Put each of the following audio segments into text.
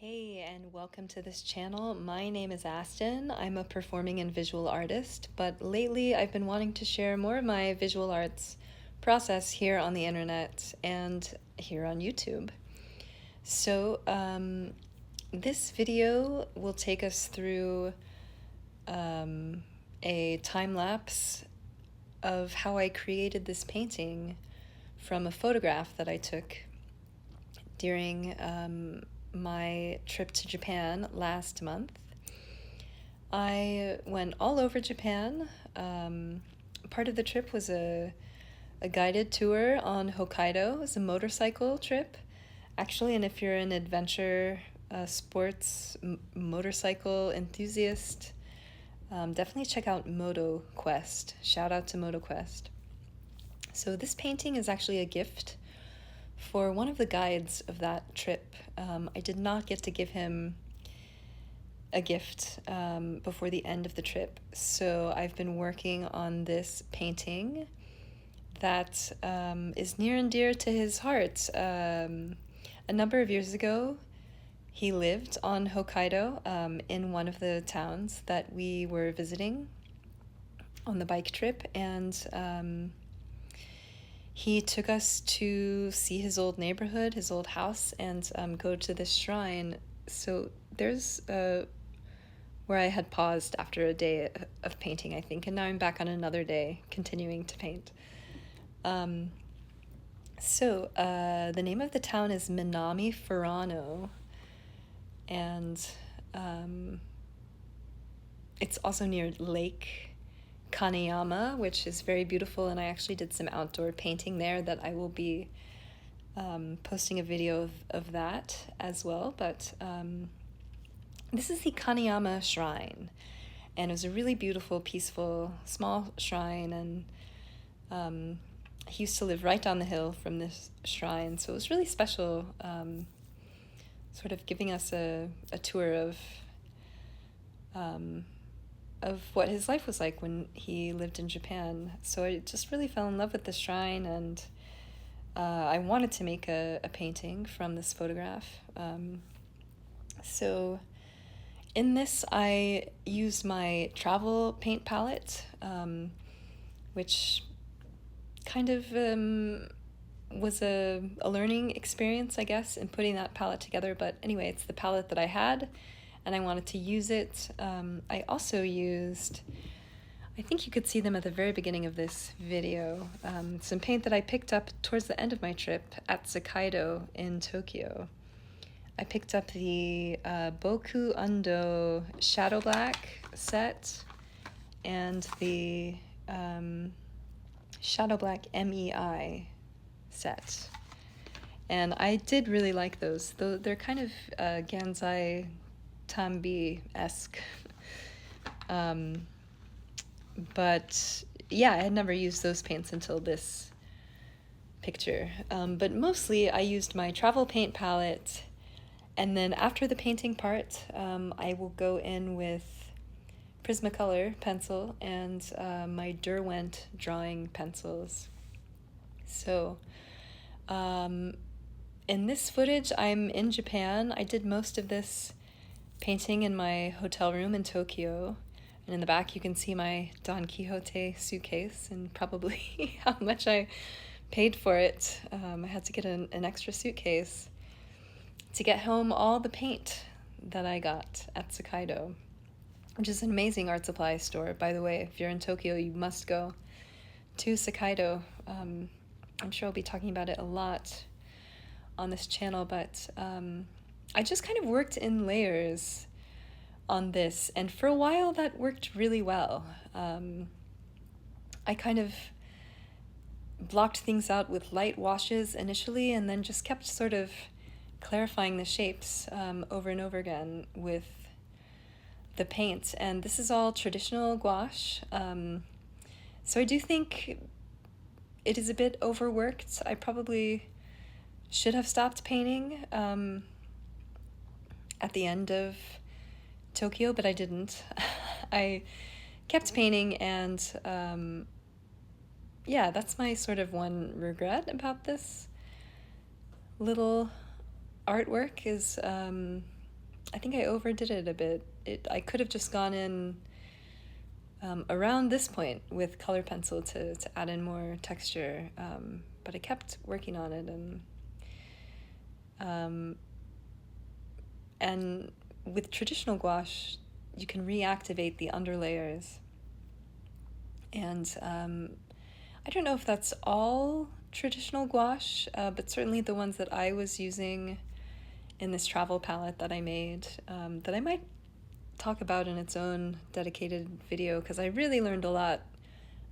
Hey, and welcome to this channel. My name is Aston. I'm a performing and visual artist, but lately I've been wanting to share more of my visual arts process here on the internet and here on YouTube. So, this video will take us through a time lapse of how I created this painting from a photograph that I took during my trip to Japan last month. I went all over Japan. Part of the trip was a guided tour on Hokkaido. It was a motorcycle trip, actually, and if you're an adventure sports motorcycle enthusiast, definitely check out MotoQuest. Shout out to MotoQuest. So this painting is actually a gift for one of the guides of that trip. I did not get to give him a gift before the end of the trip, so I've been working on this painting that is near and dear to his heart. A number of years ago, he lived on Hokkaido in one of the towns that we were visiting on the bike trip, and he took us to see his old neighborhood, his old house, and go to this shrine. So there's where I had paused after a day of painting, I think, and now I'm back on another day continuing to paint. So the name of the town is Minami Furano, and it's also near Lake Kanayama, which is very beautiful, and I actually did some outdoor painting there that I will be posting a video of that as well. But this is the Kanayama Shrine, and it was a really beautiful, peaceful, small shrine, and he used to live right down the hill from this shrine, so it was really special, sort of giving us a tour of what his life was like when he lived in Japan. So I just really fell in love with the shrine, and I wanted to make a painting from this photograph. So in this, I used my travel paint palette, which kind of was a learning experience, I guess, in putting that palette together. But anyway, it's the palette that I had, and I wanted to use it. I also used, I think you could see them at the very beginning of this video, some paint that I picked up towards the end of my trip at Sakaido in Tokyo. I picked up the Boku Undo Shadow Black set and the Shadow Black MEI set. And I did really like those, though they're kind of Gansai Tambi-esque. But yeah, I had never used those paints until this picture. But mostly I used my travel paint palette, and then after the painting part, I will go in with Prismacolor pencil and my Derwent drawing pencils. So in this footage, I'm in Japan. I did most of this painting in my hotel room in Tokyo, and in the back you can see my Don Quixote suitcase and probably how much I paid for it. I had to get an extra suitcase to get home all the paint that I got at Sakaido, which is an amazing art supply store, by the way. If you're in Tokyo, you must go to Sakaido. I'm sure I'll be talking about it a lot on this channel, but I just kind of worked in layers on this, and for a while that worked really well. I kind of blocked things out with light washes initially, and then just kept sort of clarifying the shapes over and over again with the paint. And this is all traditional gouache, so I do think it is a bit overworked. I probably should have stopped painting at the end of Tokyo, but I didn't. I kept painting, and yeah, that's my sort of one regret about this little artwork is I think I overdid it a bit. I could have just gone in around this point with color pencil to add in more texture, but I kept working on it, and with traditional gouache, you can reactivate the underlayers. And I don't know if that's all traditional gouache, but certainly the ones that I was using in this travel palette that I made, that I might talk about in its own dedicated video, because I really learned a lot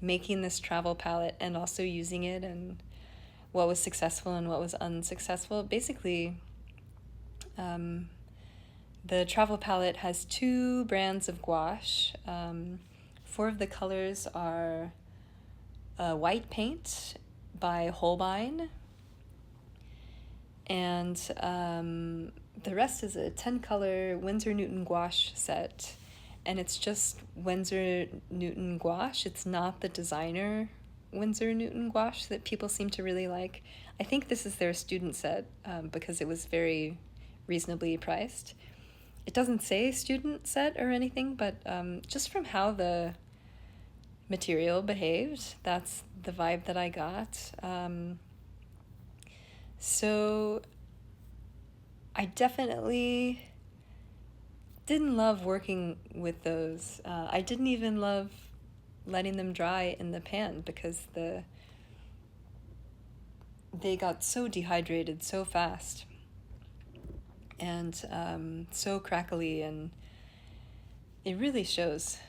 making this travel palette and also using it, and what was successful and what was unsuccessful. Basically, the travel palette has 2 brands of gouache. 4 of the colors are white paint by Holbein, and the rest is a 10-color Winsor Newton gouache set, and it's just Winsor Newton gouache. It's not the designer Winsor Newton gouache that people seem to really like. I think this is their student set, because it was very reasonably priced. It doesn't say student set or anything, but just from how the material behaved, that's the vibe that I got. So I definitely didn't love working with those. I didn't even love letting them dry in the pan, because they got so dehydrated so fast, and so crackly, and it really shows,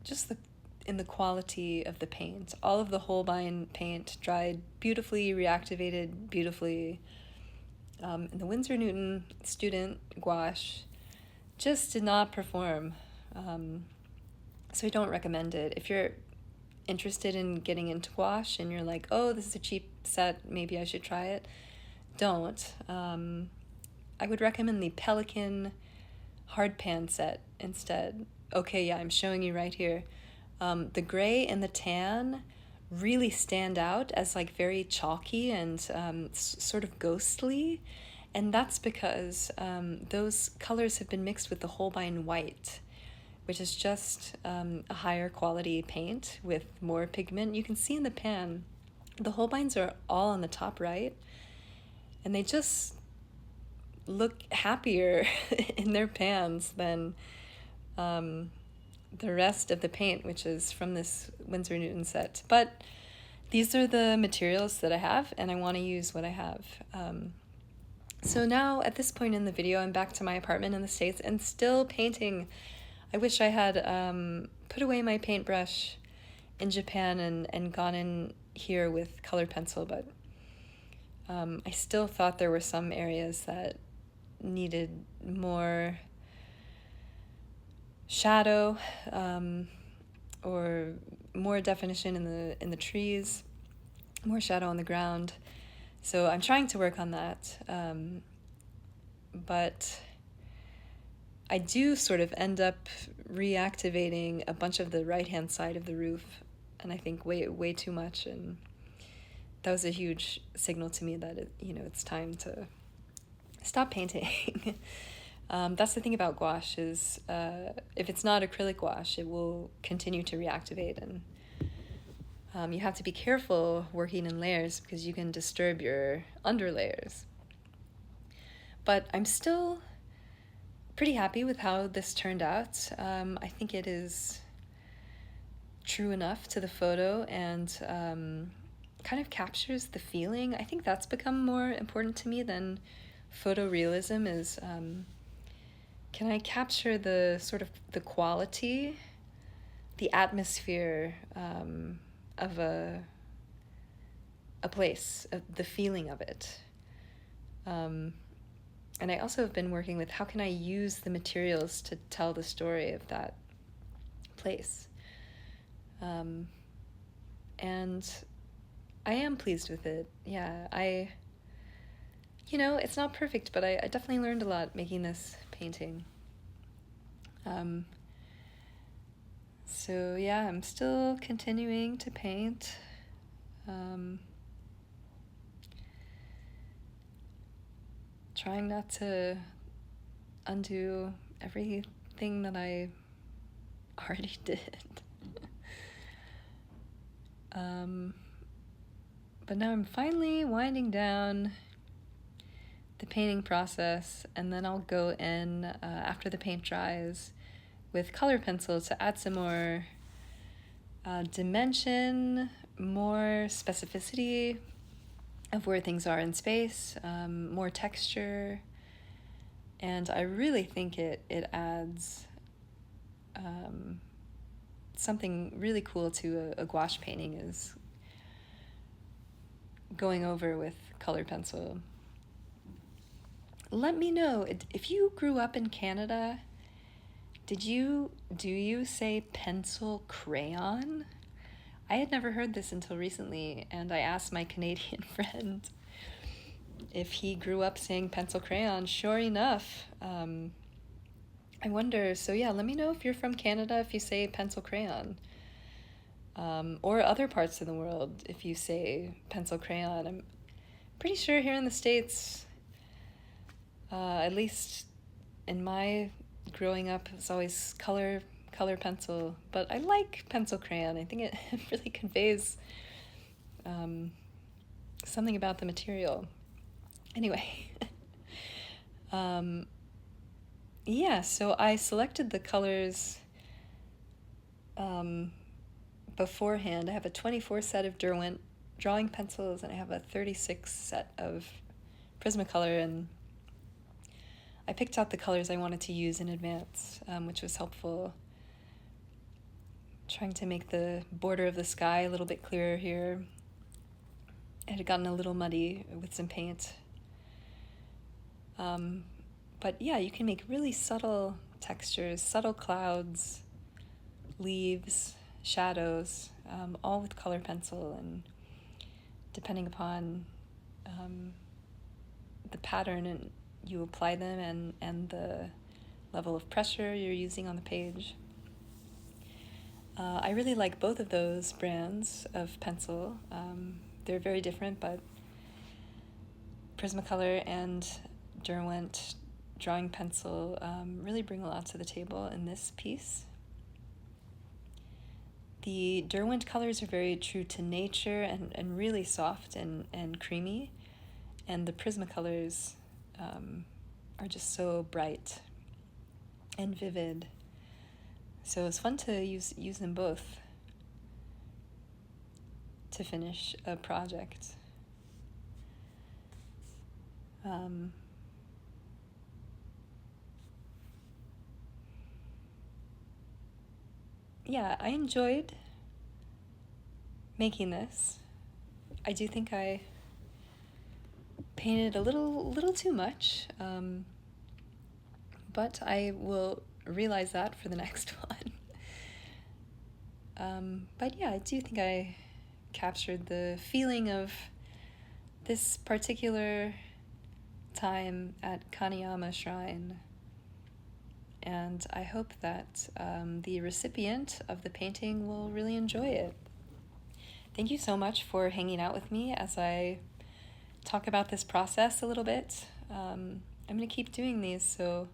just in the quality of the paint. All of the Holbein paint dried beautifully, reactivated beautifully. And the Winsor Newton student gouache just did not perform. So I don't recommend it. If you're interested in getting into gouache and you're like, oh, this is a cheap set, maybe I should try it, don't. I would recommend the Pelican hard pan set instead. Okay, yeah, I'm showing you right here. The gray and the tan really stand out as like very chalky and sort of ghostly, and that's because those colors have been mixed with the Holbein white, which is just a higher quality paint with more pigment. You can see in the pan, the Holbeins are all on the top right, and they just look happier in their pans than the rest of the paint, which is from this Winsor Newton set. But these are the materials that I have, and I want to use what I have. So now, at this point in the video, I'm back to my apartment in the States and still painting. I wish I had put away my paintbrush in Japan and gone in here with colored pencil, but I still thought there were some areas that needed more shadow, or more definition in the trees, more shadow on the ground. So I'm trying to work on that, but I do sort of end up reactivating a bunch of the right-hand side of the roof, and I think way too much, and that was a huge signal to me that it's time to stop painting. That's the thing about gouache is if it's not acrylic gouache, it will continue to reactivate, and you have to be careful working in layers because you can disturb your underlayers. But I'm still pretty happy with how this turned out. I think it is true enough to the photo and kind of captures the feeling. I think that's become more important to me than photorealism is, can I capture the sort of the quality, the atmosphere of a place, the feeling of it. And I also have been working with how can I use the materials to tell the story of that place. And I am pleased with it. Yeah, it's not perfect, but I definitely learned a lot making this painting. So yeah, I'm still continuing to paint. trying not to undo everything that I already did. But now I'm finally winding down the painting process, and then I'll go in after the paint dries with color pencil to add some more dimension, more specificity of where things are in space, more texture, and I really think it adds something really cool to a gouache painting is going over with color pencil. Let me know, if you grew up in Canada, do you say pencil crayon? I had never heard this until recently, and I asked my Canadian friend if he grew up saying pencil crayon. Sure enough, I wonder, so yeah, let me know if you're from Canada, if you say pencil crayon. Or other parts of the world, if you say pencil crayon. I'm pretty sure here in the States, at least in my growing up, it's always color pencil, but I like pencil crayon. I think it really conveys something about the material. Anyway, yeah, so I selected the colors beforehand. I have a 24 set of Derwent drawing pencils, and I have a 36 set of Prismacolor, and I picked out the colors I wanted to use in advance, which was helpful. Trying to make the border of the sky a little bit clearer here. It had gotten a little muddy with some paint. But yeah, you can make really subtle textures, subtle clouds, leaves, shadows, all with color pencil, and depending upon the pattern and you apply them and the level of pressure you're using on the page. I really like both of those brands of pencil. They're very different, but Prismacolor and Derwent drawing pencil really bring a lot to the table in this piece. The Derwent colors are very true to nature and really soft and creamy, and the Prismacolors are just so bright and vivid. So it's fun to use them both to finish a project. Yeah, I enjoyed making this. I do think I painted a little too much, but I will realize that for the next one. But yeah, I do think I captured the feeling of this particular time at Kanayama Shrine, and I hope that the recipient of the painting will really enjoy it. Thank you so much for hanging out with me as I talk about this process a little bit. I'm going to keep doing these, so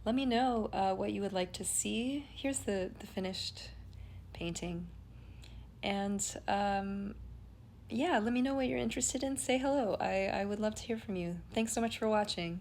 let me know what you would like to see. Here's the finished painting. And yeah, let me know what you're interested in. Say hello. I would love to hear from you. Thanks so much for watching.